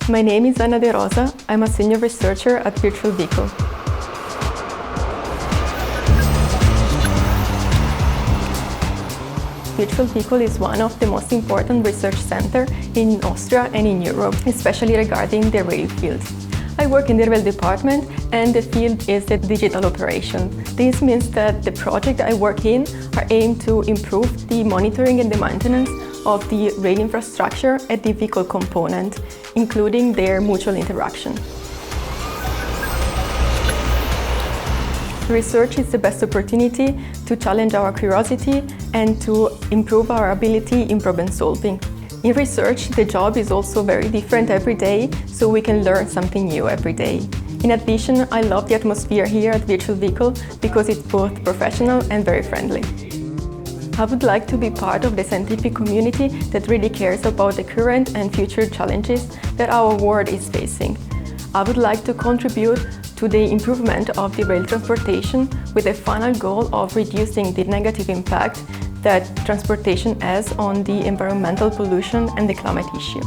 My name is DeRosa. I'm a senior researcher at Virtual Vehicle. Virtual Vehicle is one of the most important research centers in Austria and in Europe, especially regarding the rail field. I work in the rail department and the field is the digital operation. This means that the projects I work in are aimed to improve the monitoring and the maintenance of the rail infrastructure and the vehicle component, including their mutual interaction. Research is the best opportunity to challenge our curiosity and to improve our ability in problem solving. In research, the job is also very different every day, so we can learn something new every day. In addition, I love the atmosphere here at Virtual Vehicle because it's both professional and very friendly. I would like to be part of the scientific community that really cares about the current and future challenges that our world is facing. I would like to contribute to the improvement of the rail transportation with the final goal of reducing the negative impact that transportation has on the environmental pollution and the climate issue.